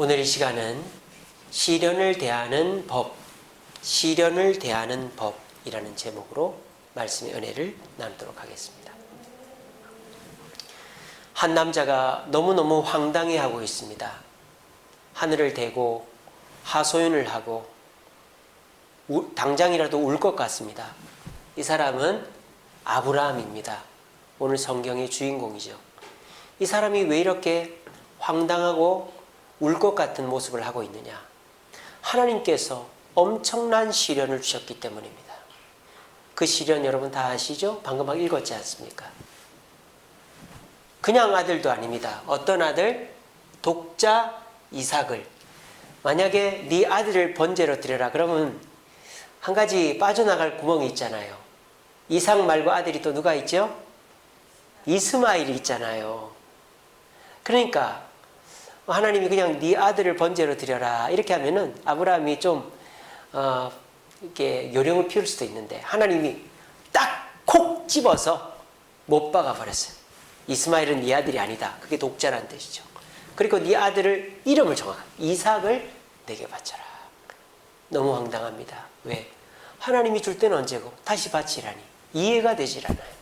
오늘 이 시간은 시련을 대하는 법이라는 제목으로 말씀의 은혜를 나누도록 하겠습니다. 한 남자가 너무너무 황당해하고 있습니다. 하늘을 대고 하소연을 하고 당장이라도 울 것 같습니다. 이 사람은 아브라함입니다. 오늘 성경의 주인공이죠. 이 사람이 왜 이렇게 황당하고 울 것 같은 모습을 하고 있느냐? 하나님께서 엄청난 시련을 주셨기 때문입니다. 그 시련 여러분 다 아시죠? 방금 막 읽었지 않습니까? 그냥 아들도 아닙니다. 어떤 아들? 독자 이삭을. 만약에 네 아들을 번제로 드려라 그러면 한 가지 빠져나갈 구멍이 있잖아요. 이삭 말고 아들이 또 누가 있죠? 이스마엘이 있잖아요. 그러니까 하나님이 그냥 네 아들을 번제로 드려라 이렇게 하면은 아브라함이 좀 이렇게 요령을 피울 수도 있는데 하나님이 딱 콕 집어서 못 박아 버렸어요. 이스마엘은 네 아들이 아니다. 그게 독자란 뜻이죠. 그리고 네 아들을 이름을 정하 이삭을 내게 바쳐라. 너무 황당합니다. 왜? 하나님이 줄 때는 언제고 다시 바치라니 이해가 되질 않아요.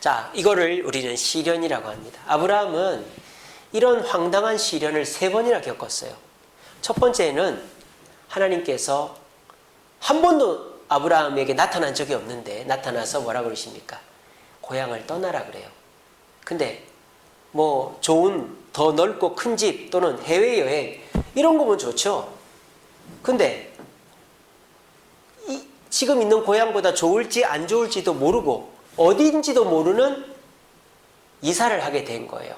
자, 이거를 우리는 시련이라고 합니다. 아브라함은 이런 황당한 시련을 3번이나 겪었어요. 첫 번째는 하나님께서 한 번도 아브라함에게 나타난 적이 없는데 나타나서 뭐라고 그러십니까? 고향을 떠나라 그래요. 근데 뭐 좋은 더 넓고 큰 집 또는 해외여행 이런 거면 좋죠. 근데 지금 있는 고향보다 좋을지 안 좋을지도 모르고 어디인지도 모르는 이사를 하게 된 거예요.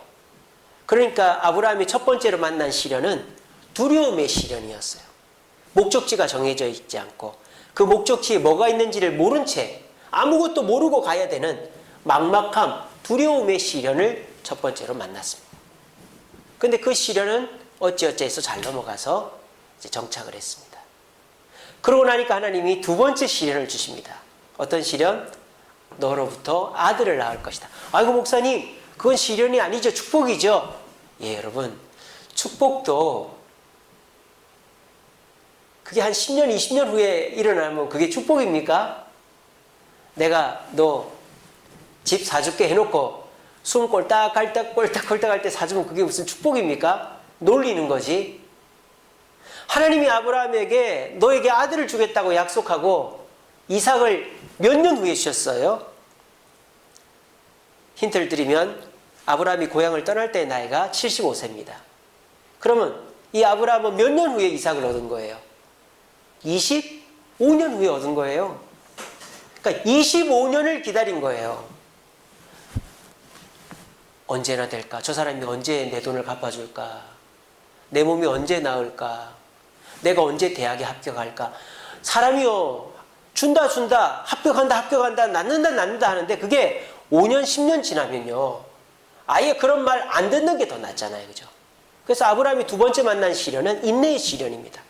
그러니까 아브라함이 첫 번째로 만난 시련은 두려움의 시련이었어요. 목적지가 정해져 있지 않고 그 목적지에 뭐가 있는지를 모른 채 아무것도 모르고 가야 되는 막막함, 두려움의 시련을 첫 번째로 만났습니다. 근데 그 시련은 어찌어찌해서 잘 넘어가서 이제 정착을 했습니다. 그러고 나니까 하나님이 두 번째 시련을 주십니다. 어떤 시련? 너로부터 아들을 낳을 것이다. 아이고 목사님, 그건 시련이 아니죠. 축복이죠. 예, 여러분, 축복도 그게 한 10년, 20년 후에 일어나면 그게 축복입니까? 내가 너 집 사줄게 해놓고 숨 꼴딱꼴딱 할 때 사주면 그게 무슨 축복입니까? 놀리는 거지. 하나님이 아브라함에게 너에게 아들을 주겠다고 약속하고 이삭을 몇 년 후에 주셨어요? 힌트를 드리면 아브라함이 고향을 떠날 때의 나이가 75세입니다. 그러면 이 아브라함은 몇 년 후에 이삭을 얻은 거예요? 25년 후에 얻은 거예요. 그러니까 25년을 기다린 거예요. 언제나 될까? 저 사람이 언제 내 돈을 갚아줄까? 내 몸이 언제 나을까? 내가 언제 대학에 합격할까? 사람이요, 준다, 합격한다, 낳는다 하는데 그게 5년, 10년 지나면요. 아예 그런 말 안 듣는 게 더 낫잖아요. 그죠? 그래서 아브라함이 두 번째 만난 시련은 인내의 시련입니다.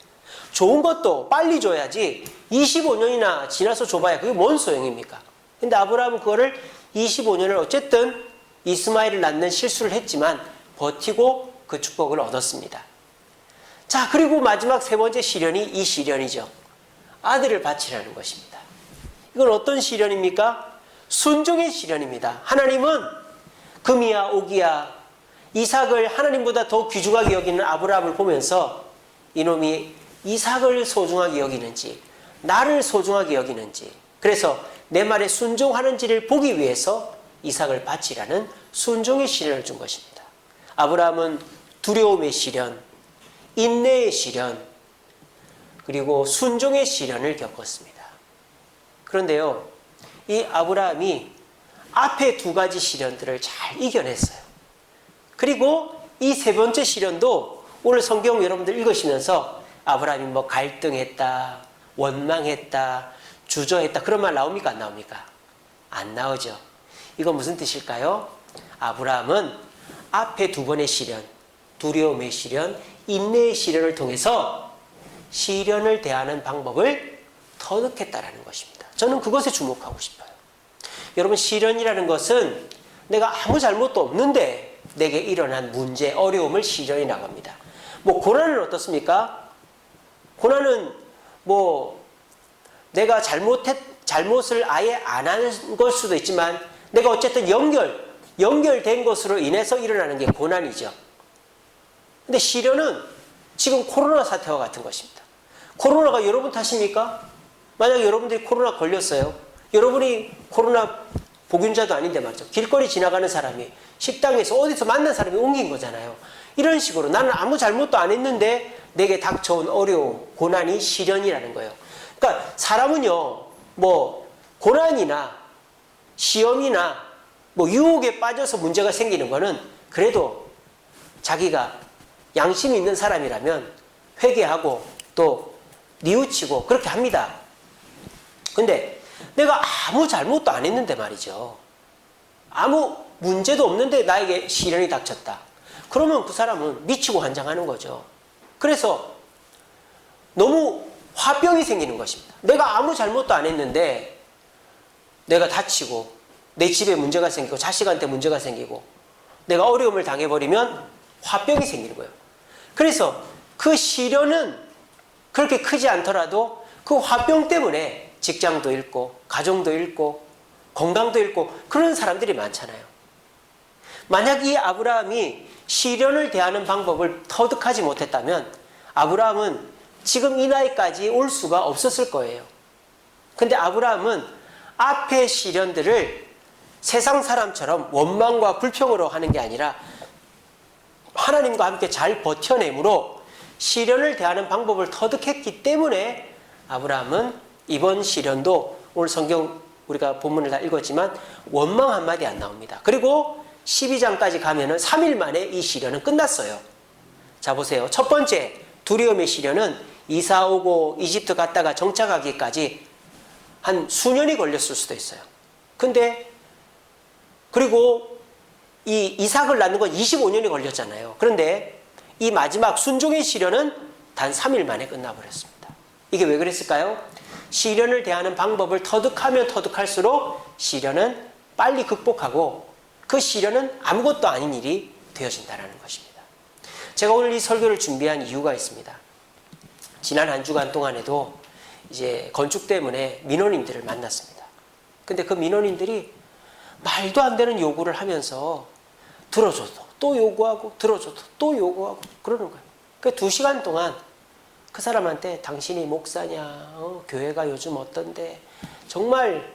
좋은 것도 빨리 줘야지 25년이나 지나서 줘봐야 그게 뭔 소용입니까? 근데 아브라함은 그거를 25년을 어쨌든 이스마엘을 낳는 실수를 했지만 버티고 그 축복을 얻었습니다. 자, 그리고 마지막 세 번째 시련이 이 시련이죠. 아들을 바치라는 것입니다. 이건 어떤 시련입니까? 순종의 시련입니다. 하나님은 금이야 오기야 이삭을 하나님보다 더 귀중하게 여기는 아브라함을 보면서 이놈이 이삭을 소중하게 여기는지 나를 소중하게 여기는지 그래서 내 말에 순종하는지를 보기 위해서 이삭을 바치라는 순종의 시련을 준 것입니다. 아브라함은 두려움의 시련, 인내의 시련, 그리고 순종의 시련을 겪었습니다. 그런데요, 이 아브라함이 앞에 두 가지 시련들을 잘 이겨냈어요. 그리고 이 세 번째 시련도 오늘 성경 여러분들 읽으시면서 아브라함이 뭐 갈등했다, 원망했다, 주저했다 그런 말 나옵니까? 안 나옵니까? 안 나오죠. 이건 무슨 뜻일까요? 아브라함은 앞에 두 번의 시련, 두려움의 시련, 인내의 시련을 통해서 시련을 대하는 방법을 터득했다라는 것입니다. 저는 그것에 주목하고 싶어요. 여러분, 시련이라는 것은 내가 아무 잘못도 없는데 내게 일어난 문제, 어려움을 시련이라고 합니다. 뭐 고난은 어떻습니까? 고난은 뭐 내가 잘못을 아예 안 하는 걸 수도 있지만 내가 어쨌든 연결된 것으로 인해서 일어나는 게 고난이죠. 근데 시련은 지금 코로나 사태와 같은 것입니다. 코로나가 여러분 탓입니까? 만약 여러분들이 코로나 걸렸어요. 여러분이 코로나 보균자도 아닌데 말이죠. 길거리 지나가는 사람이 식당에서 어디서 만난 사람이 옮긴 거잖아요. 이런 식으로 나는 아무 잘못도 안 했는데 내게 닥쳐온 어려움, 고난이 시련이라는 거예요. 그러니까 사람은요, 뭐 고난이나 시험이나 뭐 유혹에 빠져서 문제가 생기는 거는 그래도 자기가 양심이 있는 사람이라면 회개하고 또 뉘우치고 그렇게 합니다. 근데 내가 아무 잘못도 안 했는데 말이죠. 아무 문제도 없는데 나에게 시련이 닥쳤다. 그러면 그 사람은 미치고 환장하는 거죠. 그래서 너무 화병이 생기는 것입니다. 내가 아무 잘못도 안 했는데 내가 다치고 내 집에 문제가 생기고 자식한테 문제가 생기고 내가 어려움을 당해버리면 화병이 생기는 거예요. 그래서 그 시련은 그렇게 크지 않더라도 그 화병 때문에 직장도 잃고 가정도 잃고 건강도 잃고 그런 사람들이 많잖아요. 만약 이 아브라함이 시련을 대하는 방법을 터득하지 못했다면 아브라함은 지금 이 나이까지 올 수가 없었을 거예요. 근데 아브라함은 앞의 시련들을 세상 사람처럼 원망과 불평으로 하는 게 아니라 하나님과 함께 잘 버텨내므로 시련을 대하는 방법을 터득했기 때문에 아브라함은 이번 시련도 오늘 성경 우리가 본문을 다 읽었지만 원망 한마디 안 나옵니다. 그리고 12장까지 가면은 3일 만에 이 시련은 끝났어요. 자 보세요. 첫 번째 두려움의 시련은 이사 오고 이집트 갔다가 정착하기까지 한 수년이 걸렸을 수도 있어요. 근데 그리고 이 이삭을 낳는 건 25년이 걸렸잖아요. 그런데 이 마지막 순종의 시련은 단 3일 만에 끝나버렸습니다. 이게 왜 그랬을까요? 시련을 대하는 방법을 터득하면 터득할수록 시련은 빨리 극복하고 그 시련은 아무것도 아닌 일이 되어진다는 것입니다. 제가 오늘 이 설교를 준비한 이유가 있습니다. 지난 한 주간 동안에도 이제 건축 때문에 민원인들을 만났습니다. 근데 그 민원인들이 말도 안 되는 요구를 하면서 들어줘도 또 요구하고 들어줘도 또 요구하고 그러는 거예요. 그 2시간 동안 그 사람한테 당신이 목사냐, 교회가 요즘 어떤데 정말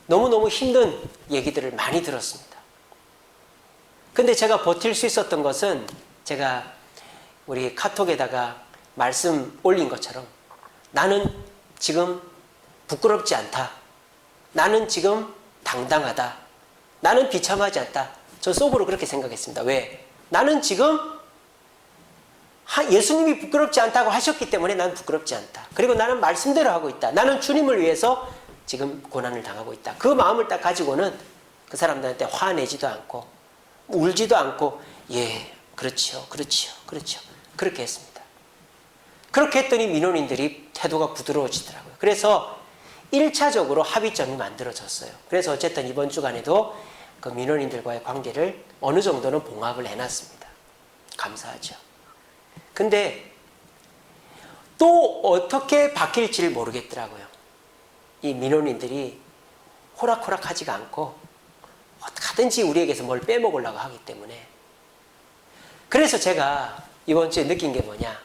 너무너무 힘든 얘기들을 많이 들었습니다. 근데 제가 버틸 수 있었던 것은 제가 우리 카톡에다가 말씀 올린 것처럼 나는 지금 부끄럽지 않다. 나는 지금 당당하다. 나는 비참하지 않다. 저 속으로 그렇게 생각했습니다. 왜? 나는 지금 예수님이 부끄럽지 않다고 하셨기 때문에 나는 부끄럽지 않다. 그리고 나는 말씀대로 하고 있다. 나는 주님을 위해서 지금 고난을 당하고 있다. 그 마음을 딱 가지고는 그 사람들한테 화내지도 않고 울지도 않고 예, 그렇죠. 그렇게 했습니다. 그렇게 했더니 민원인들이 태도가 부드러워지더라고요. 그래서 1차적으로 합의점이 만들어졌어요. 그래서 어쨌든 이번 주간에도 그 민원인들과의 관계를 어느 정도는 봉합을 해놨습니다. 감사하죠. 근데 또 어떻게 바뀔지를 모르겠더라고요. 이 민원인들이 호락호락하지가 않고 어떻게든지 우리에게서 뭘 빼먹으려고 하기 때문에 그래서 제가 이번 주에 느낀 게 뭐냐,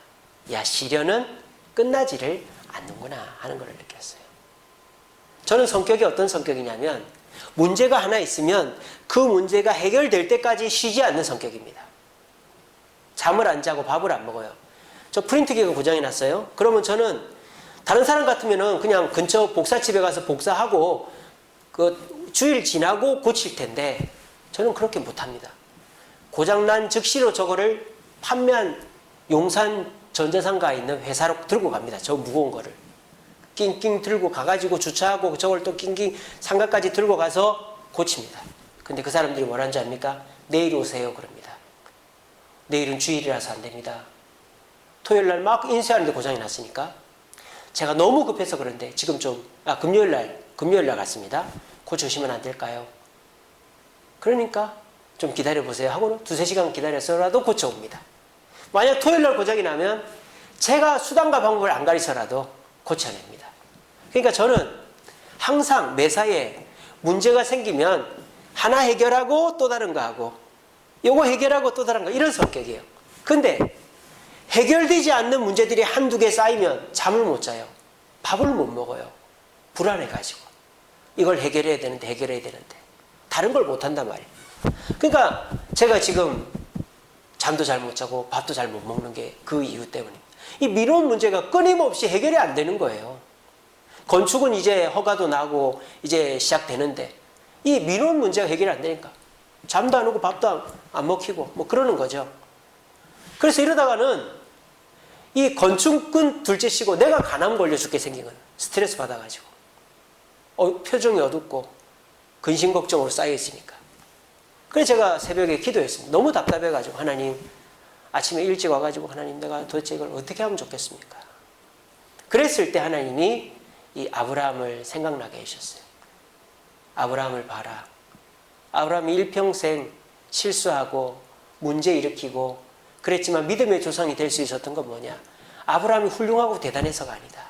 야 시련은 끝나지를 않는구나 하는 걸 느꼈어요. 저는 성격이 어떤 성격이냐면 문제가 하나 있으면 그 문제가 해결될 때까지 쉬지 않는 성격입니다. 잠을 안 자고 밥을 안 먹어요. 저 프린트기가 고장이 났어요. 그러면 저는 다른 사람 같으면은 그냥 근처 복사집에 가서 복사하고 그 주일 지나고 고칠 텐데 저는 그렇게 못합니다. 고장난 즉시로 저거를 판매한 용산 전자상가에 있는 회사로 들고 갑니다. 저 무거운 거를 낑낑 들고 가가지고 주차하고 저걸 또 낑낑 상가까지 들고 가서 고칩니다. 근데 그 사람들이 뭐라는 줄 압니까? 내일 오세요 그럽니다. 내일은 주일이라서 안 됩니다. 토요일날 막 인쇄하는데 고장이 났으니까 제가 너무 급해서 그런데 지금 좀 금요일날 갔습니다. 고쳐주시면 안 될까요? 그러니까 좀 기다려보세요 하고는 2-3시간 기다려서라도 고쳐옵니다. 만약 토요일날 고장이 나면 제가 수단과 방법을 안 가르쳐라도 고쳐냅니다. 그러니까 저는 항상 매사에 문제가 생기면 하나 해결하고 또 다른 거 하고 요거 해결하고 또 다른 거 이런 성격이에요. 근데 해결되지 않는 문제들이 한두 개 쌓이면 잠을 못 자요. 밥을 못 먹어요. 불안해가지고 이걸 해결해야 되는데 다른 걸 못한단 말이에요. 그러니까 제가 지금 잠도 잘 못 자고 밥도 잘 못 먹는 게 그 이유 때문입니다. 이 미뤄온 문제가 끊임없이 해결이 안 되는 거예요. 건축은 이제 허가도 나고 이제 시작되는데 이 미뤄온 문제가 해결이 안 되니까 잠도 안 오고 밥도 안 먹히고 뭐 그러는 거죠. 그래서 이러다가는 이 건축은 둘째치고 내가 간암 걸려 죽게 생긴 거예요. 스트레스 받아가지고 표정이 어둡고 근심 걱정으로 쌓여 있으니까. 그래서 제가 새벽에 기도했습니다. 너무 답답해가지고 하나님 아침에 일찍 와가지고 하나님 내가 도대체 이걸 어떻게 하면 좋겠습니까? 그랬을 때 하나님이 이 아브라함을 생각나게 해주셨어요. 아브라함을 봐라. 아브라함이 일평생 실수하고 문제 일으키고 그랬지만 믿음의 조상이 될 수 있었던 건 뭐냐? 아브라함이 훌륭하고 대단해서가 아니다.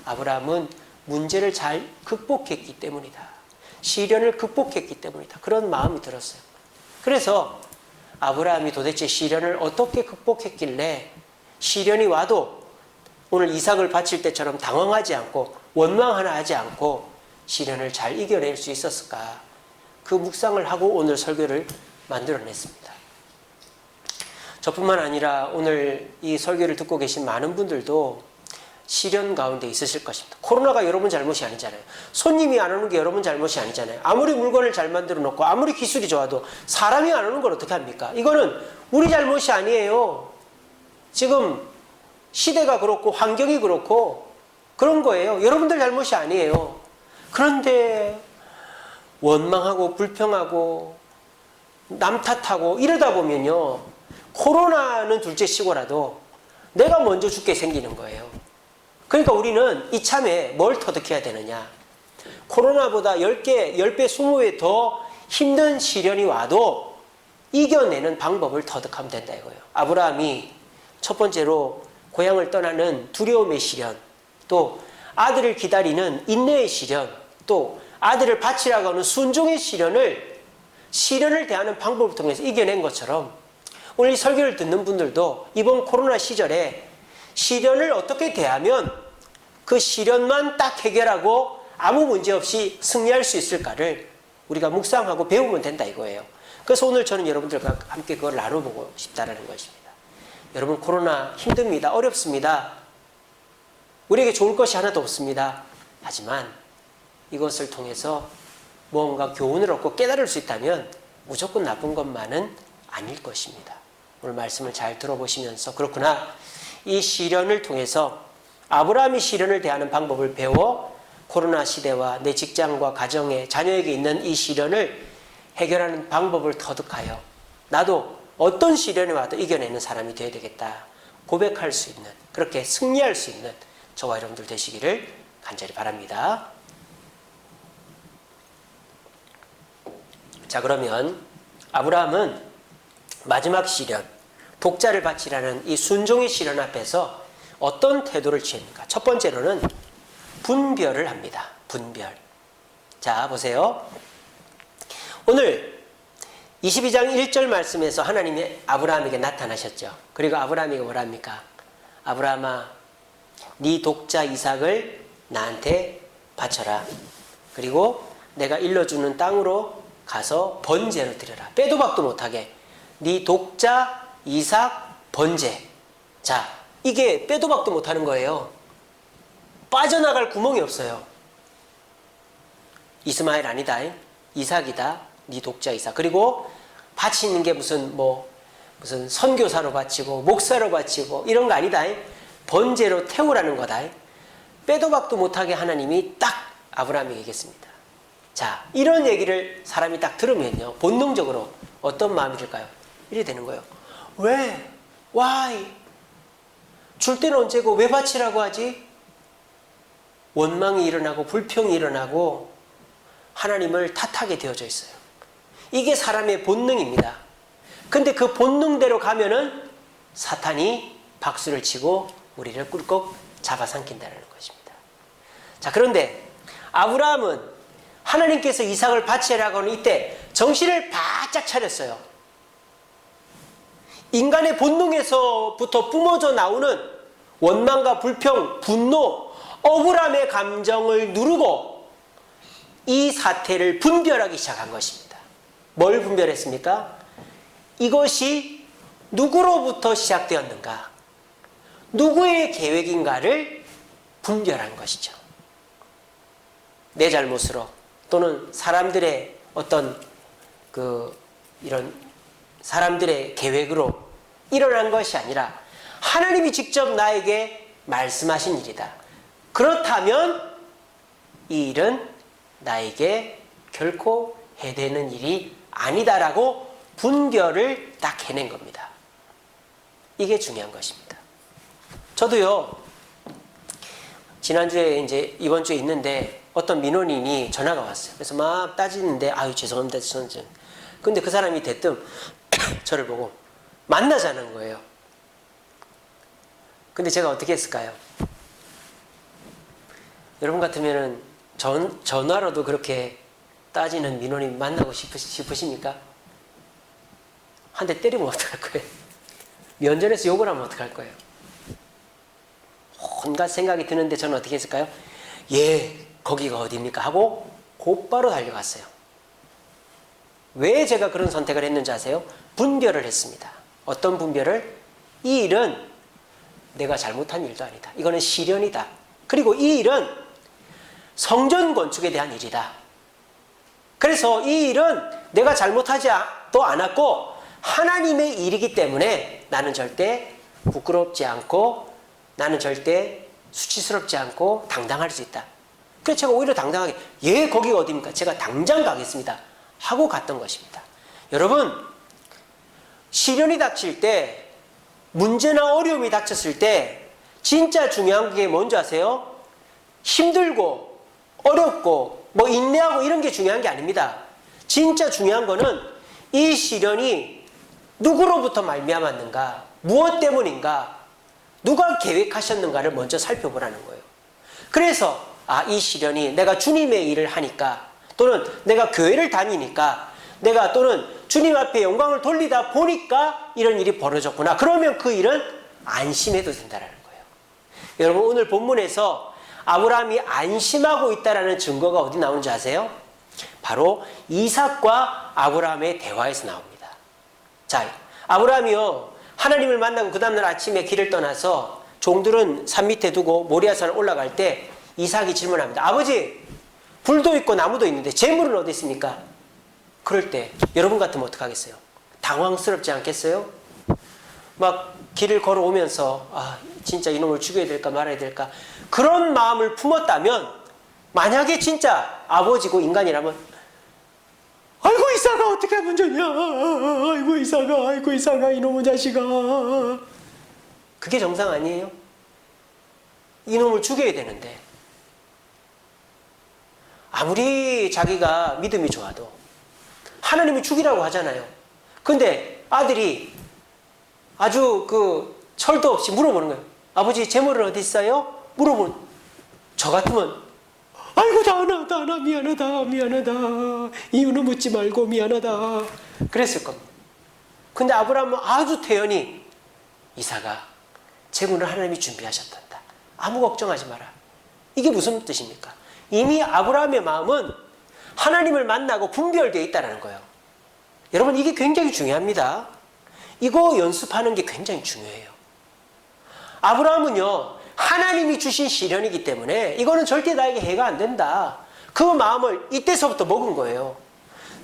아브라함은 문제를 잘 극복했기 때문이다. 시련을 극복했기 때문이다. 그런 마음이 들었어요. 그래서 아브라함이 도대체 시련을 어떻게 극복했길래 시련이 와도 오늘 이삭을 바칠 때처럼 당황하지 않고 원망 하나 하지 않고 시련을 잘 이겨낼 수 있었을까? 그 묵상을 하고 오늘 설교를 만들어냈습니다. 저뿐만 아니라 오늘 이 설교를 듣고 계신 많은 분들도 시련 가운데 있으실 것입니다. 코로나가 여러분 잘못이 아니잖아요. 손님이 안 오는 게 여러분 잘못이 아니잖아요. 아무리 물건을 잘 만들어 놓고 아무리 기술이 좋아도 사람이 안 오는 걸 어떻게 합니까? 이거는 우리 잘못이 아니에요. 지금 시대가 그렇고 환경이 그렇고 그런 거예요. 여러분들 잘못이 아니에요. 그런데 원망하고 불평하고 남 탓하고 이러다 보면요. 코로나는 둘째치고라도 내가 먼저 죽게 생기는 거예요. 그러니까 우리는 이참에 뭘 터득해야 되느냐. 코로나보다 10배, 20배 더 힘든 시련이 와도 이겨내는 방법을 터득하면 된다 이거예요. 아브라함이 첫 번째로 고향을 떠나는 두려움의 시련, 또 아들을 기다리는 인내의 시련, 또 아들을 바치라고 하는 순종의 시련을 대하는 방법을 통해서 이겨낸 것처럼 오늘 이 설교를 듣는 분들도 이번 코로나 시절에 시련을 어떻게 대하면 그 시련만 딱 해결하고 아무 문제 없이 승리할 수 있을까를 우리가 묵상하고 배우면 된다 이거예요. 그래서 오늘 저는 여러분들과 함께 그걸 나눠보고 싶다는 것입니다. 여러분 코로나 힘듭니다. 어렵습니다. 우리에게 좋을 것이 하나도 없습니다. 하지만 이것을 통해서 뭔가 교훈을 얻고 깨달을 수 있다면 무조건 나쁜 것만은 아닐 것입니다. 오늘 말씀을 잘 들어보시면서 그렇구나. 이 시련을 통해서 아브라함이 시련을 대하는 방법을 배워 코로나 시대와 내 직장과 가정에 자녀에게 있는 이 시련을 해결하는 방법을 터득하여 나도 어떤 시련이 와도 이겨내는 사람이 되어야 되겠다. 고백할 수 있는, 그렇게 승리할 수 있는 저와 여러분들 되시기를 간절히 바랍니다. 자, 그러면 아브라함은 마지막 시련, 독자를 바치라는 이 순종의 시련 앞에서 어떤 태도를 취합니까? 첫 번째로는 분별을 합니다. 분별. 자, 보세요. 오늘 22장 1절 말씀에서 하나님이 아브라함에게 나타나셨죠. 그리고 아브라함에게 뭐라 합니까? 아브라함아, 네 독자 이삭을 나한테 바쳐라. 그리고 내가 일러주는 땅으로 가서 번제로 드려라. 빼도 박도 못하게 네 독자 이삭 번제. 자, 이게 빼도 박도 못하는 거예요. 빠져나갈 구멍이 없어요. 이스마엘 아니다. 이삭이다. 네 독자 이삭. 그리고 바치는 게 무슨 선교사로 바치고 목사로 바치고 이런 거 아니다. 번제로 태우라는 거다. 빼도 박도 못하게 하나님이 딱 아브라함에게 얘기했습니다. 자, 이런 얘기를 사람이 딱 들으면요, 본능적으로 어떤 마음이 들까요? 이래 되는 거예요. 왜? Why? 줄 때는 언제고 왜 바치라고 하지? 원망이 일어나고 불평이 일어나고 하나님을 탓하게 되어져 있어요. 이게 사람의 본능입니다. 근데 그 본능대로 가면은 사탄이 박수를 치고 우리를 꿀꺽 잡아삼킨다는 것입니다. 자, 그런데 아브라함은 하나님께서 이삭을 바치라고 하는 이때 정신을 바짝 차렸어요. 인간의 본능에서부터 뿜어져 나오는 원망과 불평, 분노, 억울함의 감정을 누르고 이 사태를 분별하기 시작한 것입니다. 뭘 분별했습니까? 이것이 누구로부터 시작되었는가? 누구의 계획인가를 분별한 것이죠. 내 잘못으로 또는 사람들의 어떤 이런 사람들의 계획으로 일어난 것이 아니라 하나님이 직접 나에게 말씀하신 일이다. 그렇다면 이 일은 나에게 결코 해되는 일이 아니다라고 분별을 딱 해낸 겁니다. 이게 중요한 것입니다. 저도요, 지난주에 이제 이번 주에 있는데 어떤 민원인이 전화가 왔어요. 그래서 막 따지는데, 아유, 죄송합니다. 근데 그 사람이 대뜸 저를 보고 만나자는 거예요. 근데 제가 어떻게 했을까요? 여러분 같으면은 전화로도 그렇게 따지는 민원인 만나고 싶으십니까? 한 대 때리면 어떡할 거예요? 면전에서 욕을 하면 어떡할 거예요? 온갖 생각이 드는데 저는 어떻게 했을까요? 예, 거기가 어디입니까? 하고 곧바로 달려갔어요. 왜 제가 그런 선택을 했는지 아세요? 분별을 했습니다. 어떤 분별을? 이 일은 내가 잘못한 일도 아니다. 이거는 시련이다. 그리고 이 일은 성전 건축에 대한 일이다. 그래서 이 일은 내가 잘못하지도 않았고 하나님의 일이기 때문에 나는 절대 부끄럽지 않고 나는 절대 수치스럽지 않고 당당할 수 있다. 그래서 제가 오히려 당당하게 예, 거기가 어디입니까? 제가 당장 가겠습니다. 하고 갔던 것입니다. 여러분, 시련이 닥칠 때, 문제나 어려움이 닥쳤을 때 진짜 중요한 게 뭔지 아세요? 힘들고 어렵고 뭐 인내하고 이런 게 중요한 게 아닙니다. 진짜 중요한 거는 이 시련이 누구로부터 말미암았는가, 무엇 때문인가, 누가 계획하셨는가를 먼저 살펴보라는 거예요. 그래서 이 시련이 내가 주님의 일을 하니까 또는 내가 교회를 다니니까 내가 또는 주님 앞에 영광을 돌리다 보니까 이런 일이 벌어졌구나. 그러면 그 일은 안심해도 된다는 거예요. 여러분, 오늘 본문에서 아브라함이 안심하고 있다는 증거가 어디 나오는지 아세요? 바로 이삭과 아브라함의 대화에서 나옵니다. 자, 아브라함이요, 하나님을 만나고 그 다음날 아침에 길을 떠나서 종들은 산 밑에 두고 모리아산을 올라갈 때 이삭이 질문합니다. 아버지, 불도 있고 나무도 있는데 재물은 어디 있습니까? 그럴 때 여러분 같으면 어떡하겠어요? 당황스럽지 않겠어요? 막 길을 걸어오면서 진짜 이놈을 죽여야 될까 말아야 될까 그런 마음을 품었다면, 만약에 진짜 아버지고 인간이라면 아이고 이삭아, 어떻게 하면 좋냐, 아이고 이삭아 이놈의 자식아, 그게 정상 아니에요? 이놈을 죽여야 되는데 아무리 자기가 믿음이 좋아도 하나님이 죽이라고 하잖아요. 근데 아들이 아주 철도 없이 물어보는 거예요. 아버지, 재물은 어디 있어요? 물어보는. 저 같으면 아이고 나 미안하다 이유는 묻지 말고 미안하다 그랬을 겁니다. 근데 아브라함은 아주 태연히 이삭아, 재물은 하나님이 준비하셨단다. 아무 걱정하지 마라. 이게 무슨 뜻입니까? 이미 아브라함의 마음은 하나님을 만나고 분별되어 있다는 거예요. 여러분, 이게 굉장히 중요합니다. 이거 연습하는 게 굉장히 중요해요. 아브라함은요, 하나님이 주신 시련이기 때문에 이거는 절대 나에게 해가 안 된다. 그 마음을 이때서부터 먹은 거예요.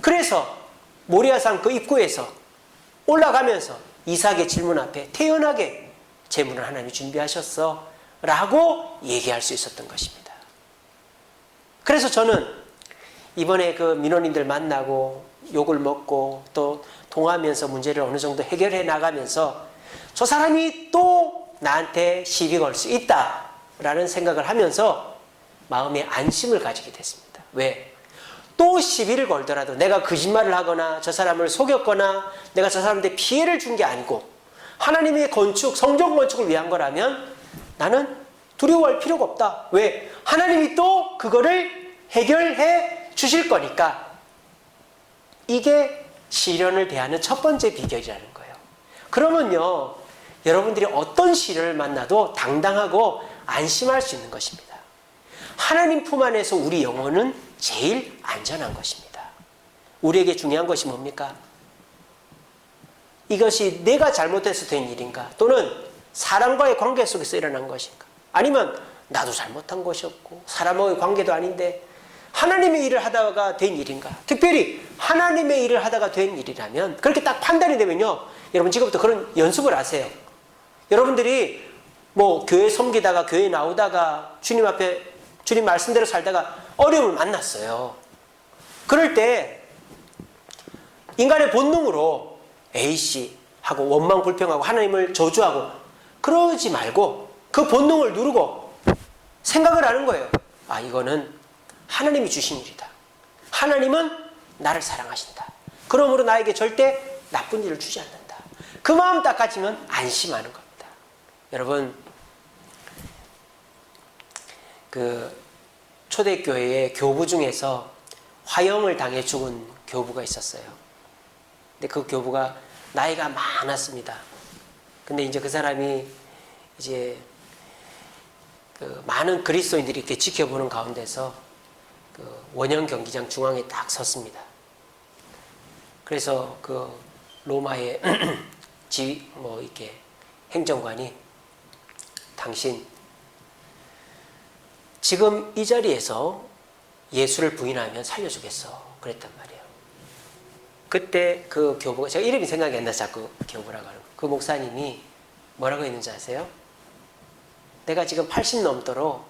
그래서 모리아산 그 입구에서 올라가면서 이삭의 질문 앞에 태연하게 재물은 하나님이 준비하셨어 라고 얘기할 수 있었던 것입니다. 그래서 저는 이번에 그 민원인들 만나고 욕을 먹고 또 통화하면서 문제를 어느 정도 해결해 나가면서 저 사람이 또 나한테 시비 걸 수 있다라는 생각을 하면서 마음의 안심을 가지게 됐습니다. 왜? 또 시비를 걸더라도 내가 거짓말을 하거나 저 사람을 속였거나 내가 저 사람한테 피해를 준 게 아니고 하나님의 건축, 성전 건축을 위한 거라면 나는 두려워할 필요가 없다. 왜? 하나님이 또 그거를 해결해 주실 거니까. 이게 시련을 대하는 첫 번째 비결이라는 거예요. 그러면요, 여러분들이 어떤 시련을 만나도 당당하고 안심할 수 있는 것입니다. 하나님 품 안에서 우리 영혼은 제일 안전한 것입니다. 우리에게 중요한 것이 뭡니까? 이것이 내가 잘못해서 된 일인가? 또는 사람과의 관계 속에서 일어난 것인가? 아니면 나도 잘못한 것이었고 사람과의 관계도 아닌데 하나님의 일을 하다가 된 일인가? 특별히 하나님의 일을 하다가 된 일이라면 그렇게 딱 판단이 되면요, 여러분 지금부터 그런 연습을 하세요. 여러분들이 뭐 교회 섬기다가 교회 나오다가 주님 앞에 주님 말씀대로 살다가 어려움을 만났어요. 그럴 때 인간의 본능으로 A씨 하고 원망 불평하고 하나님을 저주하고 그러지 말고 그 본능을 누르고 생각을 하는 거예요. 아, 이거는 하나님이 주신 일이다. 하나님은 나를 사랑하신다. 그러므로 나에게 절대 나쁜 일을 주지 않는다. 그 마음 딱 가지면 안심하는 겁니다. 여러분, 그 초대교회의 교부 중에서 화형을 당해 죽은 교부가 있었어요. 근데 그 교부가 나이가 많았습니다. 근데 이제 그 사람이 이제 그 많은 그리스도인들이 이렇게 지켜보는 가운데서 그 원형 경기장 중앙에 딱 섰습니다. 그래서 그 로마의 뭐 이렇게 행정관이 당신 지금 이 자리에서 예수를 부인하면 살려주겠어 그랬단 말이에요. 그때 그 교부가, 제가 이름이 생각이 안 나서 자꾸 교부라고 하는 그 목사님이 뭐라고 했는지 아세요? 내가 지금 80 넘도록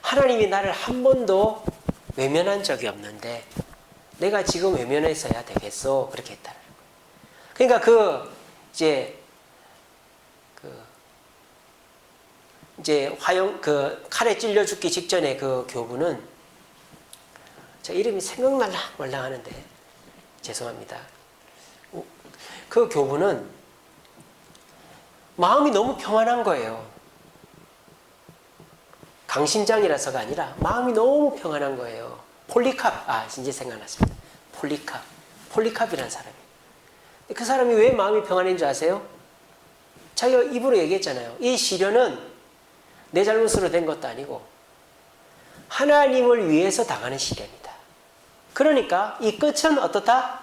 하나님이 나를 한 번도 외면한 적이 없는데 내가 지금 외면해서야 되겠어 그렇게 했다는 거예요. 그러니까 이제 화형 그 칼에 찔려 죽기 직전에 그 교부는, 제 이름이 생각날라 말라 하는데 죄송합니다. 그 교부는 마음이 너무 평안한 거예요. 강심장이라서가 아니라 마음이 너무 평안한 거예요. 폴리캅, 이제 생각났습니다. 폴리캅이라는 사람이. 그 사람이 왜 마음이 평안한 줄 아세요? 자기가 입으로 얘기했잖아요. 이 시련은 내 잘못으로 된 것도 아니고 하나님을 위해서 당하는 시련이다. 그러니까 이 끝은 어떻다?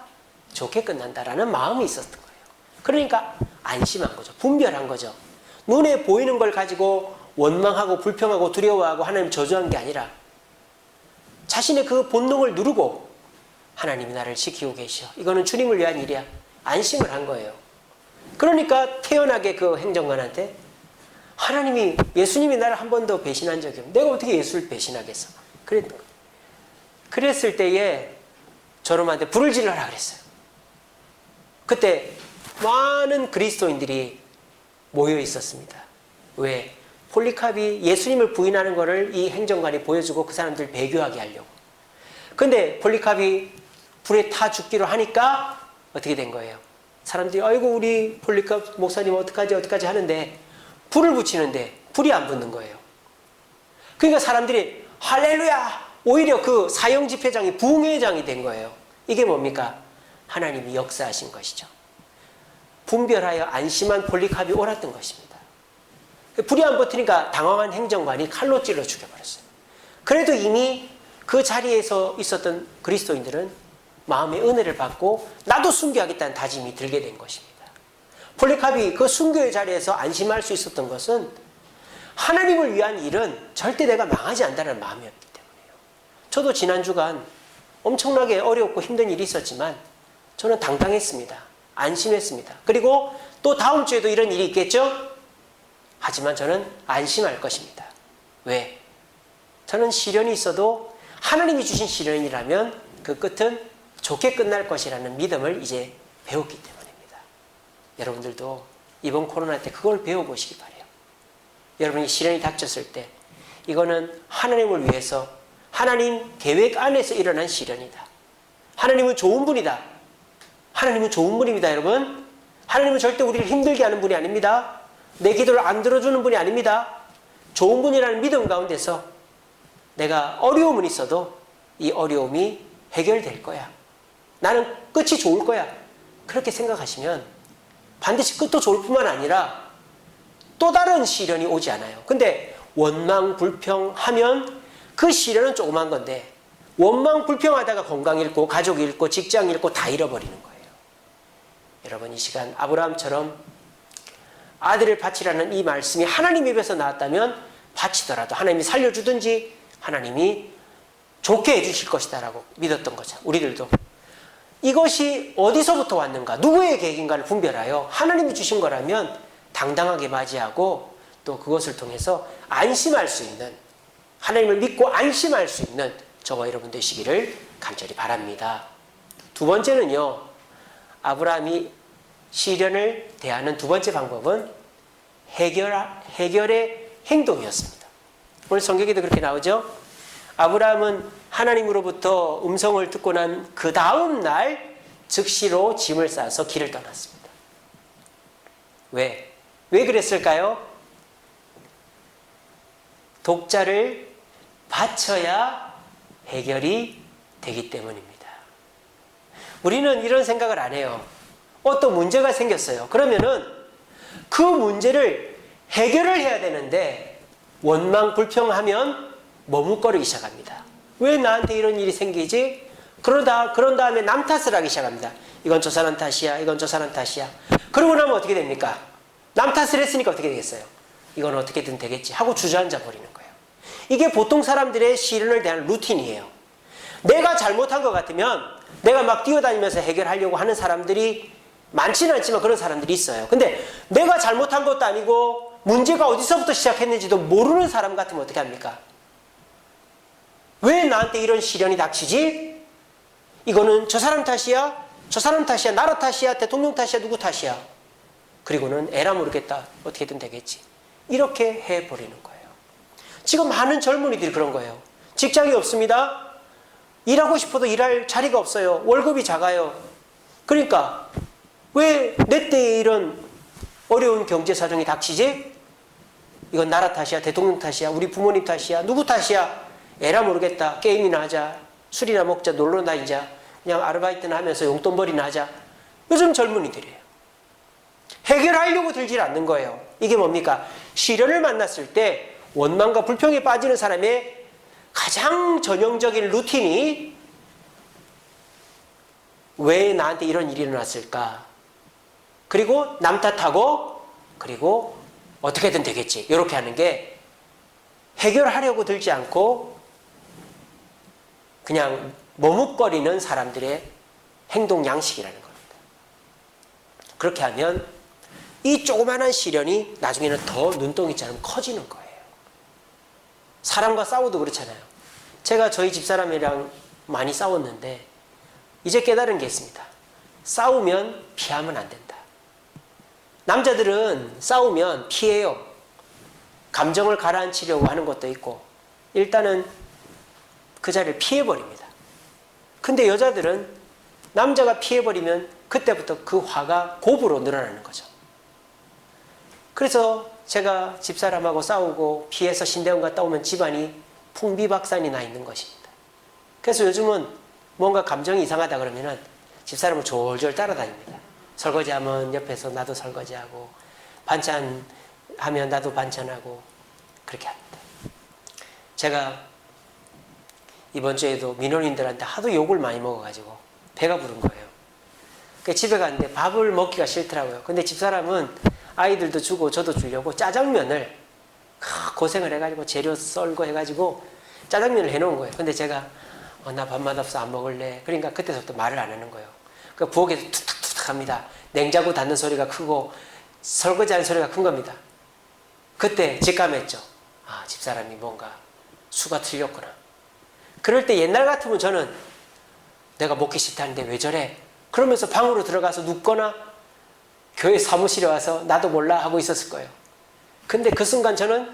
좋게 끝난다라는 마음이 있었던 거예요. 그러니까 안심한 거죠. 분별한 거죠. 눈에 보이는 걸 가지고 원망하고 불평하고 두려워하고 하나님 저주한 게 아니라 자신의 그 본능을 누르고 하나님이 나를 지키고 계셔. 이거는 주님을 위한 일이야. 안심을 한 거예요. 그러니까 태연하게 그 행정관한테 하나님이, 예수님이 나를 한 번도 배신한 적이 없어. 내가 어떻게 예수를 배신하겠어? 그랬던 거예요. 그랬을 때에 저놈한테 불을 질러라 그랬어요. 그때 많은 그리스도인들이 모여 있었습니다. 왜? 폴리캅이 예수님을 부인하는 것을 이 행정관이 보여주고 그 사람들 배교하게 하려고. 근데 폴리캅이 불에 타 죽기로 하니까 어떻게 된 거예요? 사람들이 아이고 우리 폴리캅 목사님 어떡하지 하는데 불을 붙이는데 불이 안 붙는 거예요. 그러니까 사람들이 할렐루야! 오히려 그 사형 집회장이 부흥회장이 된 거예요. 이게 뭡니까? 하나님이 역사하신 것이죠. 분별하여 안심한 폴리캅이 옳았던 것입니다. 불이 안 붙으니까 당황한 행정관이 칼로 찔러 죽여버렸어요. 그래도 이미 그 자리에서 있었던 그리스도인들은 마음의 은혜를 받고 나도 순교하겠다는 다짐이 들게 된 것입니다. 폴리캅이 그 순교의 자리에서 안심할 수 있었던 것은 하나님을 위한 일은 절대 내가 망하지 않는다는 마음이었기 때문이에요. 저도 지난 주간 엄청나게 어렵고 힘든 일이 있었지만 저는 당당했습니다. 안심했습니다. 그리고 또 다음 주에도 이런 일이 있겠죠? 하지만 저는 안심할 것입니다. 왜? 저는 시련이 있어도 하나님이 주신 시련이라면 그 끝은 좋게 끝날 것이라는 믿음을 이제 배웠기 때문입니다. 여러분들도 이번 코로나 때 그걸 배워보시기 바래요. 여러분이 시련이 닥쳤을 때 이거는 하나님을 위해서 하나님 계획 안에서 일어난 시련이다. 하나님은 좋은 분이다. 하나님은 좋은 분입니다, 여러분. 하나님은 절대 우리를 힘들게 하는 분이 아닙니다. 내 기도를 안 들어주는 분이 아닙니다. 좋은 분이라는 믿음 가운데서 내가 어려움은 있어도 이 어려움이 해결될 거야. 나는 끝이 좋을 거야. 그렇게 생각하시면 반드시 끝도 좋을 뿐만 아니라 또 다른 시련이 오지 않아요. 근데 원망 불평하면 그 시련은 조그만 건데 원망 불평하다가 건강 잃고 가족 잃고 직장 잃고 다 잃어버리는 거예요. 여러분, 이 시간 아브라함처럼 아들을 바치라는 이 말씀이 하나님 입에서 나왔다면 바치더라도 하나님이 살려주든지 하나님이 좋게 해주실 것이다 라고 믿었던 거죠. 우리들도 이것이 어디서부터 왔는가, 누구의 계획인가를 분별하여 하나님이 주신 거라면 당당하게 맞이하고 또 그것을 통해서 안심할 수 있는, 하나님을 믿고 안심할 수 있는 저와 여러분 되시기를 간절히 바랍니다. 두 번째는요, 아브라함이 시련을 대하는 두 번째 방법은 해결의 행동이었습니다. 오늘 성경에도 그렇게 나오죠. 아브라함은 하나님으로부터 음성을 듣고 난 그 다음 날 즉시로 짐을 싸서 길을 떠났습니다. 왜 그랬을까요? 독자를 바쳐야 해결이 되기 때문입니다. 우리는 이런 생각을 안 해요. 어떤 문제가 생겼어요. 그러면은 그 문제를 해결을 해야 되는데 원망 불평하면 머뭇거리기 시작합니다. 왜 나한테 이런 일이 생기지? 그런 다음에 남 탓을 하기 시작합니다. 이건 저 사람 탓이야. 이건 저 사람 탓이야. 그러고 나면 어떻게 됩니까? 남 탓을 했으니까 어떻게 되겠어요? 이건 어떻게든 되겠지 하고 주저앉아 버리는 거예요. 이게 보통 사람들의 시련을 대한 루틴이에요. 내가 잘못한 것 같으면 내가 막 뛰어다니면서 해결하려고 하는 사람들이 많지는 않지만 그런 사람들이 있어요. 근데 내가 잘못한 것도 아니고 문제가 어디서부터 시작했는지도 모르는 사람 같으면 어떻게 합니까? 왜 나한테 이런 시련이 닥치지? 이거는 저 사람 탓이야? 저 사람 탓이야? 나라 탓이야? 대통령 탓이야? 누구 탓이야? 그리고는 에라 모르겠다. 어떻게든 되겠지. 이렇게 해버리는 거예요. 지금 많은 젊은이들이 그런 거예요. 직장이 없습니다. 일하고 싶어도 일할 자리가 없어요. 월급이 작아요. 그러니까 왜 내 때에 이런 어려운 경제 사정이 닥치지? 이건 나라 탓이야? 대통령 탓이야? 우리 부모님 탓이야? 누구 탓이야? 에라 모르겠다. 게임이나 하자. 술이나 먹자. 놀러 다니자. 그냥 아르바이트나 하면서 용돈벌이나 하자. 요즘 젊은이들이에요. 해결하려고 들질 않는 거예요. 이게 뭡니까? 시련을 만났을 때 원망과 불평에 빠지는 사람의 가장 전형적인 루틴이 왜 나한테 이런 일이 일어났을까? 그리고 남 탓하고 그리고 어떻게든 되겠지. 이렇게 하는 게 해결하려고 들지 않고 그냥 머뭇거리는 사람들의 행동 양식이라는 겁니다. 그렇게 하면 이 조그마한 시련이 나중에는 더 눈덩이처럼 커지는 거예요. 사람과 싸워도 그렇잖아요. 제가 저희 집사람이랑 많이 싸웠는데 이제 깨달은 게 있습니다. 싸우면 피하면 안 된다. 남자들은 싸우면 피해요. 감정을 가라앉히려고 하는 것도 있고 일단은 그 자리를 피해버립니다. 근데 여자들은 남자가 피해버리면 그때부터 그 화가 곱으로 늘어나는 거죠. 그래서 제가 집사람하고 싸우고 피해서 신대원 갔다 오면 집안이 풍비박산이 나 있는 것입니다. 그래서 요즘은 뭔가 감정이 이상하다 그러면은 집사람을 졸졸 따라다닙니다. 설거지하면 옆에서 나도 설거지하고 반찬하면 나도 반찬하고 그렇게 합니다. 제가 이번 주에도 민원인들한테 하도 욕을 많이 먹어가지고 배가 부른 거예요. 그래서 집에 갔는데 밥을 먹기가 싫더라고요. 근데 집사람은 아이들도 주고 저도 주려고 짜장면을 고생을 해가지고 재료 썰고 해가지고 짜장면을 해놓은 거예요. 근데 제가 나 밥 맛없어 안 먹을래. 그러니까 그때부터 말을 안 하는 거예요. 그 부엌에서 툭툭툭 합니다. 냉장고 닫는 소리가 크고 설거지하는 소리가 큰 겁니다. 그때 직감했죠. 아, 집사람이 뭔가 수가 틀렸구나. 그럴 때 옛날 같으면 저는 내가 먹기 싫다는데 왜 저래? 그러면서 방으로 들어가서 눕거나 교회 사무실에 와서 나도 몰라 하고 있었을 거예요. 근데 그 순간 저는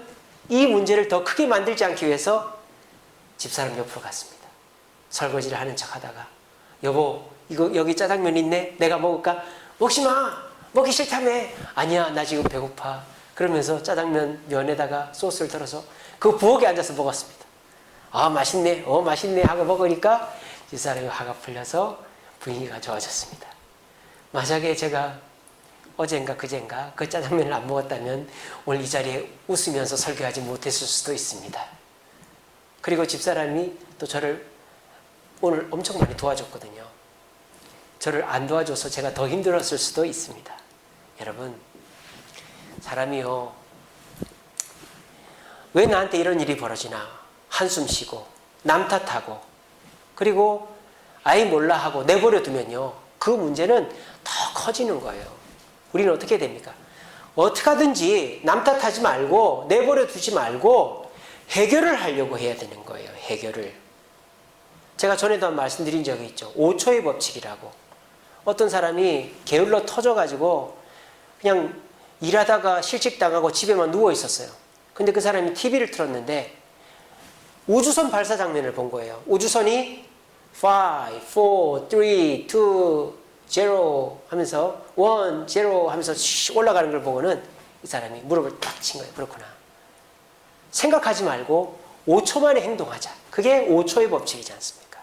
이 문제를 더 크게 만들지 않기 위해서 집사람 옆으로 갔습니다. 설거지를 하는 척 하다가 여보 이거 여기 짜장면 있네 내가 먹을까? 먹지 마 먹기 싫다며. 아니야 나 지금 배고파. 그러면서 짜장면 면에다가 소스를 덜어서 그 부엌에 앉아서 먹었습니다. 아 맛있네 맛있네 하고 먹으니까 집사람이 화가 풀려서 분위기가 좋아졌습니다. 만약에 제가 어젠가 그젠가 그 짜장면을 안 먹었다면 오늘 이 자리에 웃으면서 설교하지 못했을 수도 있습니다. 그리고 집사람이 또 저를 오늘 엄청 많이 도와줬거든요. 저를 안 도와줘서 제가 더 힘들었을 수도 있습니다. 여러분 사람이요 왜 나한테 이런 일이 벌어지나 한숨 쉬고 남 탓하고 그리고 아이 몰라 하고 내버려 두면요 그 문제는 더 커지는 거예요. 우리는 어떻게 됩니까? 어떻게 하든지 남 탓하지 말고 내버려 두지 말고 해결을 하려고 해야 되는 거예요. 해결을. 제가 전에도 말씀드린 적이 있죠. 5초의 법칙이라고. 어떤 사람이 게을러 터져가지고 그냥 일하다가 실직당하고 집에만 누워 있었어요. 근데 그 사람이 TV를 틀었는데 우주선 발사 장면을 본 거예요. 우주선이 5, 4, 3, 2, 0 하면서 1, 0 하면서 올라가는 걸 보고는 이 사람이 무릎을 딱 친 거예요. 그렇구나. 생각하지 말고 5초 만에 행동하자. 그게 5초의 법칙이지 않습니까?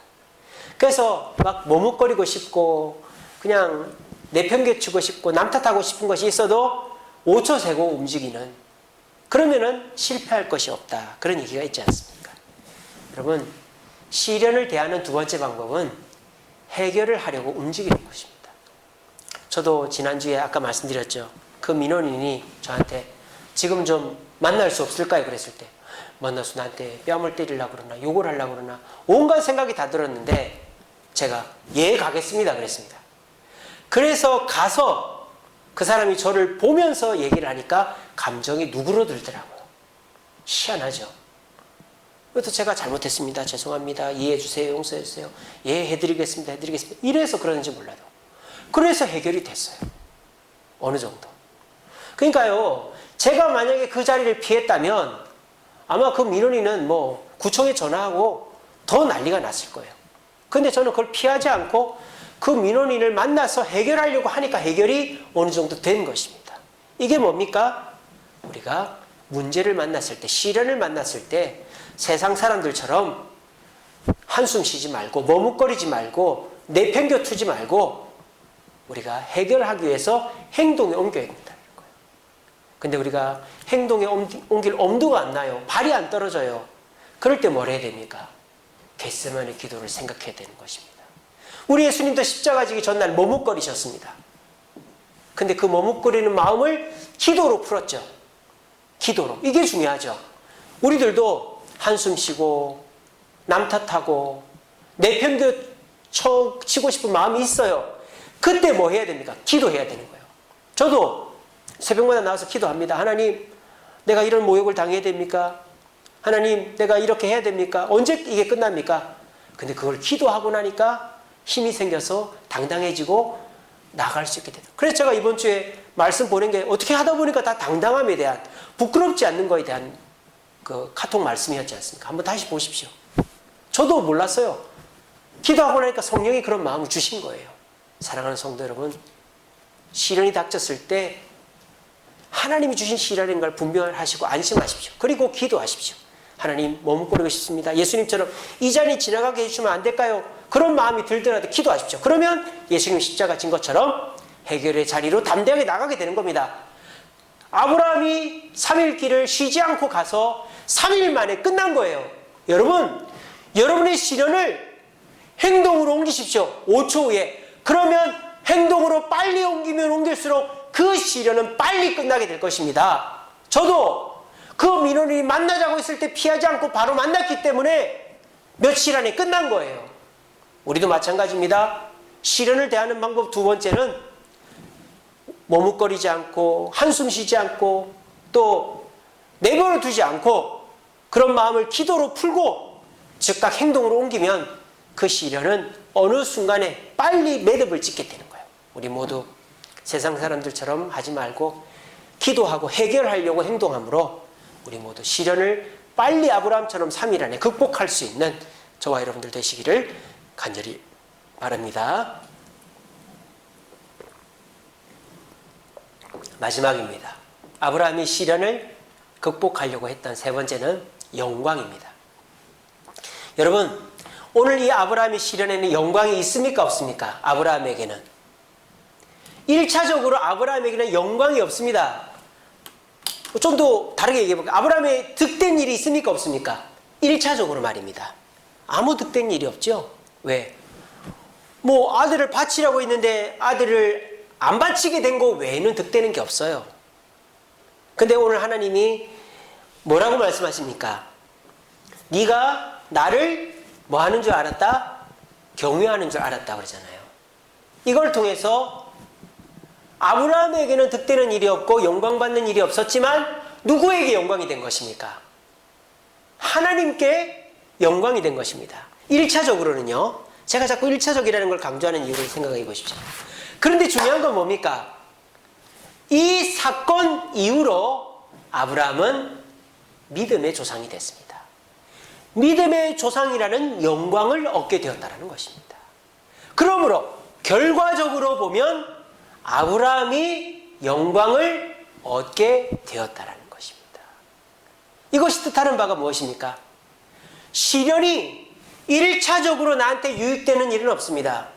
그래서 막 머뭇거리고 싶고 그냥 내팽개치고 싶고 남 탓하고 싶은 것이 있어도 5초 세고 움직이는 그러면은 실패할 것이 없다. 그런 얘기가 있지 않습니까? 여러분 시련을 대하는 두 번째 방법은 해결을 하려고 움직이는 것입니다. 저도 지난주에 아까 말씀드렸죠. 그 민원인이 저한테 지금 좀 만날 수 없을까요? 그랬을 때 만나서 나한테 뺨을 때리려고 그러나 욕을 하려고 그러나 온갖 생각이 다 들었는데 제가 예 가겠습니다 그랬습니다. 그래서 가서 그 사람이 저를 보면서 얘기를 하니까 감정이 누그러들더라고요. 희한하죠. 그래서 제가 잘못했습니다. 죄송합니다. 이해해 주세요. 용서해 주세요. 예 해드리겠습니다. 해드리겠습니다. 이래서 그러는지 몰라도 그래서 해결이 됐어요. 어느 정도. 그러니까요. 제가 만약에 그 자리를 피했다면 아마 그 민원인은 뭐 구청에 전화하고 더 난리가 났을 거예요. 근데 저는 그걸 피하지 않고 그 민원인을 만나서 해결하려고 하니까 해결이 어느 정도 된 것입니다. 이게 뭡니까? 우리가 문제를 만났을 때, 시련을 만났을 때 세상 사람들처럼 한숨 쉬지 말고 머뭇거리지 말고 내팽겨투지 말고 우리가 해결하기 위해서 행동에 옮겨야 된다는 거예요. 근데 우리가 행동에 옮길 엄두가 안 나요. 발이 안 떨어져요. 그럴 때 뭘 해야 됩니까? 겟세마네 기도를 생각해야 되는 것입니다. 우리 예수님도 십자가 지기 전날 머뭇거리셨습니다. 근데 그 머뭇거리는 마음을 기도로 풀었죠. 기도로. 이게 중요하죠. 우리들도 한숨 쉬고 남 탓하고 내팽겨치고 싶은 마음이 있어요. 그때 뭐 해야 됩니까? 기도해야 되는 거예요. 저도 새벽마다 나와서 기도합니다. 하나님, 내가 이런 모욕을 당해야 됩니까? 하나님, 내가 이렇게 해야 됩니까? 언제 이게 끝납니까? 근데 그걸 기도하고 나니까 힘이 생겨서 당당해지고 나갈 수 있게 되다. 그래서 제가 이번 주에 말씀 보낸 게 어떻게 하다 보니까 다 당당함에 대한, 부끄럽지 않는 거에 대한 그 카톡 말씀이었지 않습니까? 한번 다시 보십시오. 저도 몰랐어요. 기도하고 나니까 성령이 그런 마음을 주신 거예요. 사랑하는 성도 여러분, 시련이 닥쳤을 때 하나님이 주신 시련인 걸 분별하시고 안심하십시오. 그리고 기도하십시오. 하나님, 머뭇거리고 싶습니다. 예수님처럼 이 자리 지나가게 해주시면 안 될까요? 그런 마음이 들더라도 기도하십시오. 그러면 예수님 십자가 진 것처럼 해결의 자리로 담대하게 나가게 되는 겁니다. 아브라함이 3일 길을 쉬지 않고 가서 3일 만에 끝난 거예요. 여러분, 여러분의 시련을 행동으로 옮기십시오. 5초 후에. 그러면 행동으로 빨리 옮기면 옮길수록 그 시련은 빨리 끝나게 될 것입니다. 저도 그 민원인이 만나자고 했을 때 피하지 않고 바로 만났기 때문에 며칠 안에 끝난 거예요. 우리도 마찬가지입니다. 시련을 대하는 방법 두 번째는 머뭇거리지 않고 한숨 쉬지 않고 또 내버려 두지 않고 그런 마음을 기도로 풀고 즉각 행동으로 옮기면 그 시련은 어느 순간에 빨리 매듭을 짓게 되는 거예요. 우리 모두 세상 사람들처럼 하지 말고 기도하고 해결하려고 행동함으로 우리 모두 시련을 빨리 아브라함처럼 3일 안에 극복할 수 있는 저와 여러분들 되시기를 간절히 바랍니다. 마지막입니다. 아브라함이 시련을 극복하려고 했던 세 번째는 영광입니다. 여러분, 오늘 이 아브라함의 시련에는 영광이 있습니까? 없습니까? 아브라함에게는 1차적으로 아브라함에게는 영광이 없습니다. 좀 더 다르게 얘기해볼게요. 아브라함의 득된 일이 있습니까? 없습니까? 1차적으로 말입니다. 아무 득된 일이 없죠. 왜? 뭐 아들을 바치라고 했는데 아들을 안 바치게 된 거 외에는 득되는 게 없어요. 근데 오늘 하나님이 뭐라고 말씀하십니까? 네가 나를 뭐 하는 줄 알았다? 경외하는 줄 알았다 그러잖아요. 이걸 통해서 아브라함에게는 득되는 일이 없고 영광받는 일이 없었지만 누구에게 영광이 된 것입니까? 하나님께 영광이 된 것입니다. 1차적으로는요. 제가 자꾸 1차적이라는 걸 강조하는 이유를 생각해 보십시오. 그런데 중요한 건 뭡니까? 이 사건 이후로 아브라함은 믿음의 조상이 됐습니다. 믿음의 조상이라는 영광을 얻게 되었다는 것입니다. 그러므로 결과적으로 보면 아브라함이 영광을 얻게 되었다는 것입니다. 이것이 뜻하는 바가 무엇입니까? 시련이 1차적으로 나한테 유익되는 일은 없습니다.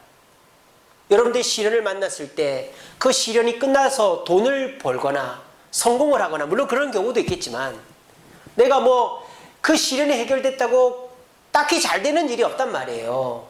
여러분들이 시련을 만났을 때 그 시련이 끝나서 돈을 벌거나 성공을 하거나 물론 그런 경우도 있겠지만 내가 뭐 그 시련이 해결됐다고 딱히 잘 되는 일이 없단 말이에요.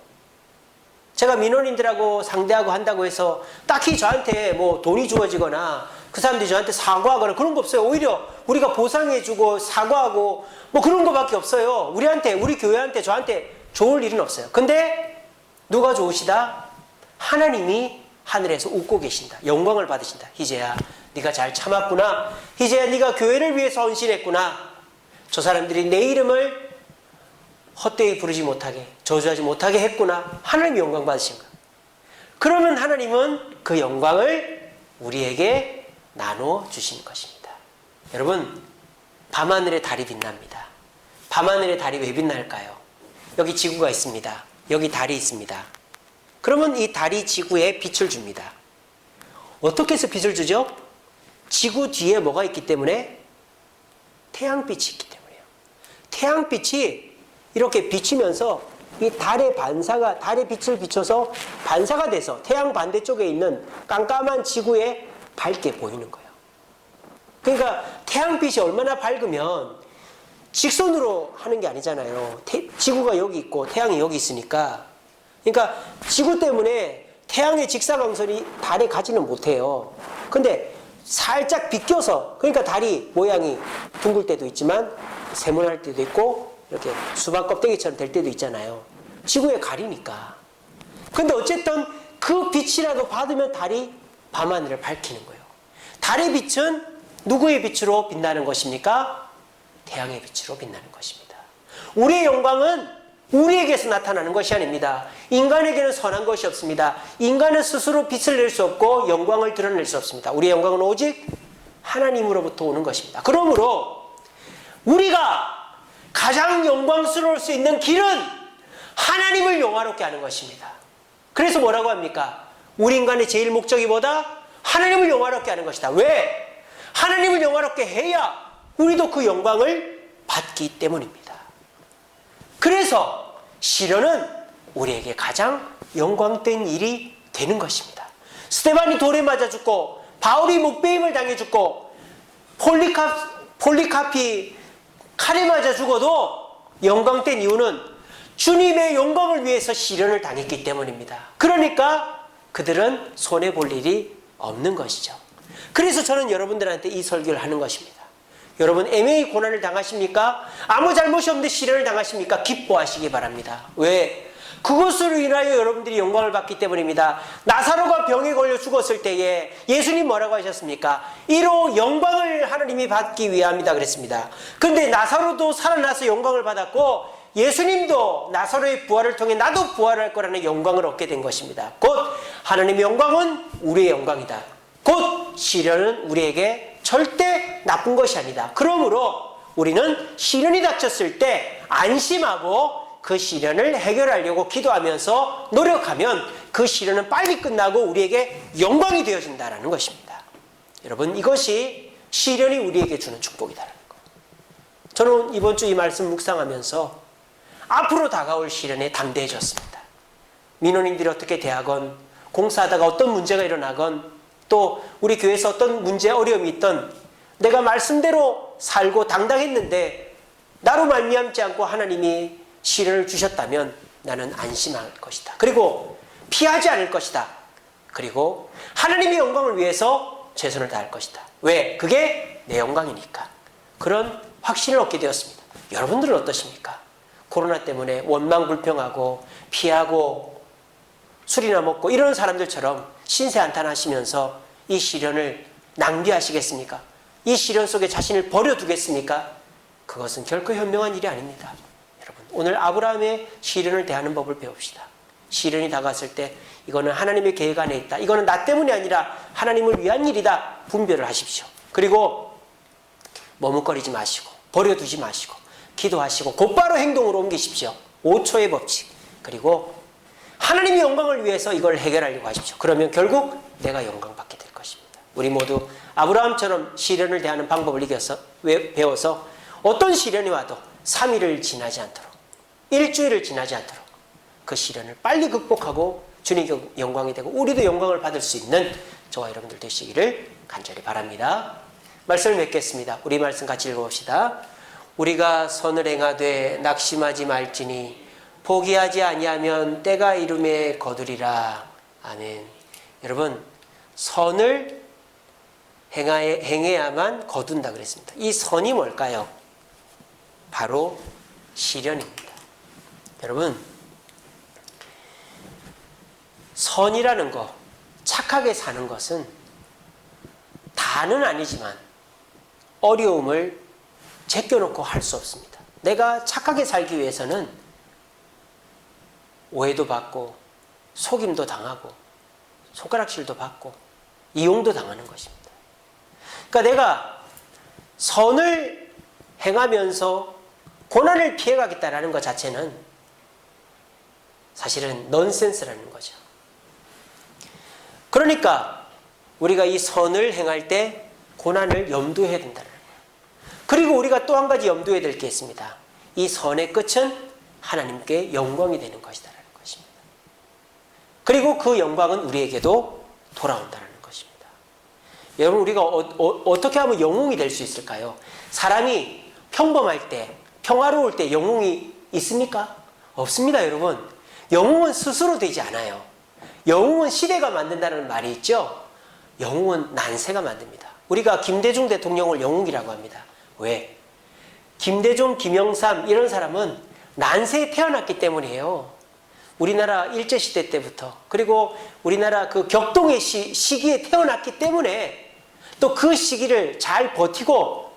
제가 민원인들하고 상대하고 한다고 해서 딱히 저한테 뭐 돈이 주어지거나 그 사람들이 저한테 사과하거나 그런 거 없어요. 오히려 우리가 보상해주고 사과하고 뭐 그런 거밖에 없어요. 우리 교회한테 저한테 좋을 일은 없어요. 근데 누가 좋으시다? 하나님이 하늘에서 웃고 계신다. 영광을 받으신다. 희재야, 네가 잘 참았구나. 희재야, 네가 교회를 위해서 헌신했구나. 저 사람들이 내 이름을 헛되이 부르지 못하게, 저주하지 못하게 했구나. 하나님이 영광 받으신 거예요. 그러면 하나님은 그 영광을 우리에게 나눠주시는 것입니다. 여러분, 밤하늘에 달이 빛납니다. 밤하늘에 달이 왜 빛날까요? 여기 지구가 있습니다. 여기 달이 있습니다. 그러면 이 달이 지구에 빛을 줍니다. 어떻게 해서 빛을 주죠? 지구 뒤에 뭐가 있기 때문에? 태양빛이 있기 때문에요. 태양빛이 이렇게 비치면서 이 달의 빛을 비춰서 반사가 돼서 태양 반대쪽에 있는 깜깜한 지구에 밝게 보이는 거예요. 그러니까 태양빛이 얼마나 밝으면 직선으로 하는 게 아니잖아요. 지구가 여기 있고 태양이 여기 있으니까. 그러니까 지구 때문에 태양의 직사광선이 달에 가지는 못해요. 근데 살짝 비껴서, 그러니까 달이 모양이 둥글 때도 있지만 세모날 때도 있고 이렇게 수박 껍데기처럼 될 때도 있잖아요. 지구에 가리니까. 근데 어쨌든 그 빛이라도 받으면 달이 밤하늘을 밝히는 거예요. 달의 빛은 누구의 빛으로 빛나는 것입니까? 태양의 빛으로 빛나는 것입니다. 우리의 영광은 우리에게서 나타나는 것이 아닙니다. 인간에게는 선한 것이 없습니다. 인간은 스스로 빛을 낼 수 없고 영광을 드러낼 수 없습니다. 우리의 영광은 오직 하나님으로부터 오는 것입니다. 그러므로 우리가 가장 영광스러울 수 있는 길은 하나님을 영화롭게 하는 것입니다. 그래서 뭐라고 합니까? 우리 인간의 제일 목적이 뭐다? 하나님을 영화롭게 하는 것이다. 왜? 하나님을 영화롭게 해야 우리도 그 영광을 받기 때문입니다. 그래서 시련은 우리에게 가장 영광된 일이 되는 것입니다. 스데반이 돌에 맞아 죽고 바울이 목베임을 당해 죽고 폴리카피 칼에 맞아 죽어도 영광된 이유는 주님의 영광을 위해서 시련을 당했기 때문입니다. 그러니까 그들은 손해볼 일이 없는 것이죠. 그래서 저는 여러분들한테 이 설교를 하는 것입니다. 여러분 애매히 고난을 당하십니까? 아무 잘못이 없는데 시련을 당하십니까? 기뻐하시기 바랍니다. 왜? 그것으로 인하여 여러분들이 영광을 받기 때문입니다. 나사로가 병에 걸려 죽었을 때에 예수님 뭐라고 하셨습니까? 이로 영광을 하나님이 받기 위함이다 그랬습니다. 근데 나사로도 살아나서 영광을 받았고 예수님도 나사로의 부활을 통해 나도 부활할 거라는 영광을 얻게 된 것입니다. 곧 하나님의 영광은 우리의 영광이다. 곧 시련은 우리에게 절대 나쁜 것이 아니다. 그러므로 우리는 시련이 닥쳤을 때 안심하고 그 시련을 해결하려고 기도하면서 노력하면 그 시련은 빨리 끝나고 우리에게 영광이 되어진다는 것입니다. 여러분, 이것이 시련이 우리에게 주는 축복이다라는 것. 저는 이번 주 이 말씀 묵상하면서 앞으로 다가올 시련에 담대해졌습니다. 민원인들이 어떻게 대하건, 공사하다가 어떤 문제가 일어나건, 또 우리 교회에서 어떤 문제, 어려움이 있던, 내가 말씀대로 살고 당당했는데 나로 말미암지 않고 하나님이 시련을 주셨다면 나는 안심할 것이다. 그리고 피하지 않을 것이다. 그리고 하나님의 영광을 위해서 최선을 다할 것이다. 왜? 그게 내 영광이니까. 그런 확신을 얻게 되었습니다. 여러분들은 어떠십니까? 코로나 때문에 원망불평하고 피하고 술이나 먹고 이런 사람들처럼 신세한탄하시면서 이 시련을 낭비하시겠습니까? 이 시련 속에 자신을 버려두겠습니까? 그것은 결코 현명한 일이 아닙니다. 여러분, 오늘 아브라함의 시련을 대하는 법을 배웁시다. 시련이 다가왔을 때 이거는 하나님의 계획 안에 있다. 이거는 나 때문이 아니라 하나님을 위한 일이다. 분별을 하십시오. 그리고 머뭇거리지 마시고 버려두지 마시고 기도하시고 곧바로 행동으로 옮기십시오. 5초의 법칙. 그리고 하나님의 영광을 위해서 이걸 해결하려고 하십시오. 그러면 결국 내가 영광받게 될 것입니다. 우리 모두 아브라함처럼 시련을 대하는 방법을 배워서 어떤 시련이 와도 3일을 지나지 않도록, 일주일을 지나지 않도록 그 시련을 빨리 극복하고 주님의 영광이 되고 우리도 영광을 받을 수 있는 저와 여러분들 되시기를 간절히 바랍니다. 말씀을 맺겠습니다. 우리 말씀 같이 읽어봅시다. 우리가 선을 행하되 낙심하지 말지니 포기하지 아니하면 때가 이름에 거두리라. 아멘. 여러분, 선을 행해야만 거둔다 그랬습니다. 이 선이 뭘까요? 바로 시련입니다. 여러분, 선이라는 것, 착하게 사는 것은 다는 아니지만 어려움을 제껴놓고 할 수 없습니다. 내가 착하게 살기 위해서는 오해도 받고 속임도 당하고 손가락질도 받고 이용도 당하는 것입니다. 그러니까 내가 선을 행하면서 고난을 피해가겠다라는 것 자체는 사실은 넌센스라는 거죠. 그러니까 우리가 이 선을 행할 때 고난을 염두해야 된다는 거예요. 그리고 우리가 또 한 가지 염두해야 될 게 있습니다. 이 선의 끝은 하나님께 영광이 되는 것이다라는 것입니다. 그리고 그 영광은 우리에게도 돌아온다는 것입니다. 여러분, 우리가 어떻게 하면 영웅이 될 수 있을까요? 사람이 평범할 때, 평화로울 때 영웅이 있습니까? 없습니다, 여러분. 영웅은 스스로 되지 않아요. 영웅은 시대가 만든다는 말이 있죠? 영웅은 난세가 만듭니다. 우리가 김대중 대통령을 영웅이라고 합니다. 왜? 김대중, 김영삼 이런 사람은 난세에 태어났기 때문이에요. 우리나라 일제시대 때부터, 그리고 우리나라 그 격동의 시기에 태어났기 때문에 또 그 시기를 잘 버티고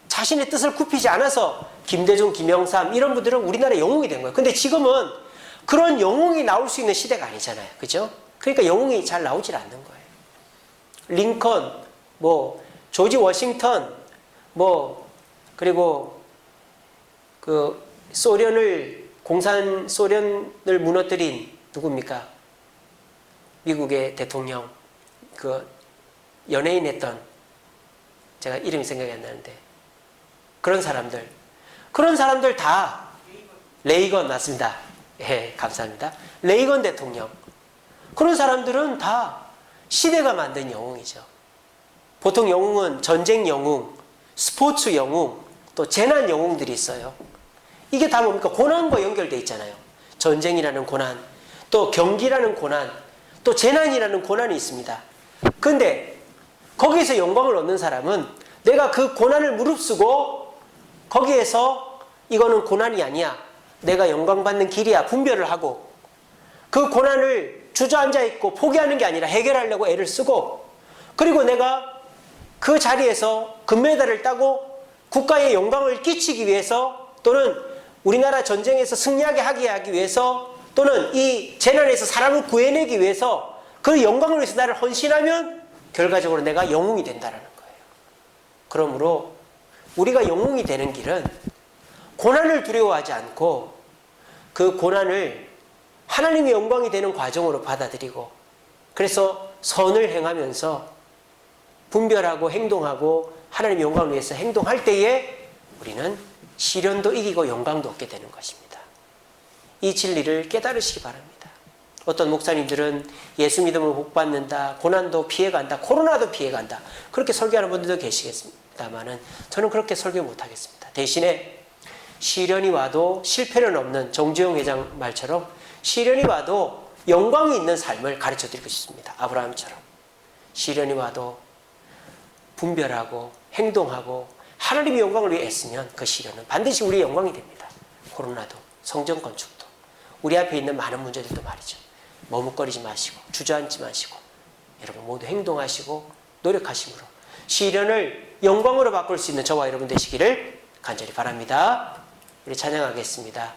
자신의 뜻을 굽히지 않아서 김대중, 김영삼 이런 분들은 우리나라의 영웅이 된 거예요. 근데 지금은 그런 영웅이 나올 수 있는 시대가 아니잖아요. 그죠? 그러니까 영웅이 잘 나오질 않는 거예요. 링컨, 조지 워싱턴, 그리고 소련을 무너뜨린 누굽니까? 미국의 대통령, 연예인 했던, 제가 이름이 생각이 안 나는데, 그런 사람들 다, 레이건 맞습니다. 예, 감사합니다. 레이건 대통령. 그런 사람들은 다 시대가 만든 영웅이죠. 보통 영웅은 전쟁 영웅, 스포츠 영웅, 또 재난 영웅들이 있어요. 이게 다 뭡니까? 고난과 연결되어 있잖아요. 전쟁이라는 고난, 또 경기라는 고난, 또 재난이라는 고난이 있습니다. 그런데 거기에서 영광을 얻는 사람은 내가 그 고난을 무릅쓰고 거기에서 이거는 고난이 아니야, 내가 영광받는 길이야 분별을 하고 그 고난을 주저앉아 있고 포기하는 게 아니라 해결하려고 애를 쓰고, 그리고 내가 그 자리에서 금메달을 따고 국가에 영광을 끼치기 위해서, 또는 우리나라 전쟁에서 승리하게 하기 위해서, 또는 이 재난에서 사람을 구해내기 위해서 그 영광을 위해서 나를 헌신하면 결과적으로 내가 영웅이 된다는 거예요. 그러므로 우리가 영웅이 되는 길은 고난을 두려워하지 않고 그 고난을 하나님의 영광이 되는 과정으로 받아들이고, 그래서 선을 행하면서 분별하고 행동하고 하나님의 영광을 위해서 행동할 때에 우리는 시련도 이기고 영광도 얻게 되는 것입니다. 이 진리를 깨달으시기 바랍니다. 어떤 목사님들은 예수 믿으면 복 받는다, 고난도 피해간다, 코로나도 피해간다, 그렇게 설교하는 분들도 계시겠습니다만은 저는 그렇게 설교 못하겠습니다. 대신에 시련이 와도 실패는 없는 정주영 회장 말처럼 시련이 와도 영광이 있는 삶을 가르쳐드리고 싶습니다. 아브라함처럼 시련이 와도 분별하고 행동하고 하나님의 영광을 위해 애쓰면 그 시련은 반드시 우리의 영광이 됩니다. 코로나도, 성전 건축도, 우리 앞에 있는 많은 문제들도 말이죠. 머뭇거리지 마시고 주저앉지 마시고 여러분 모두 행동하시고 노력하심으로 시련을 영광으로 바꿀 수 있는 저와 여러분 되시기를 간절히 바랍니다. 우리 찬양하겠습니다.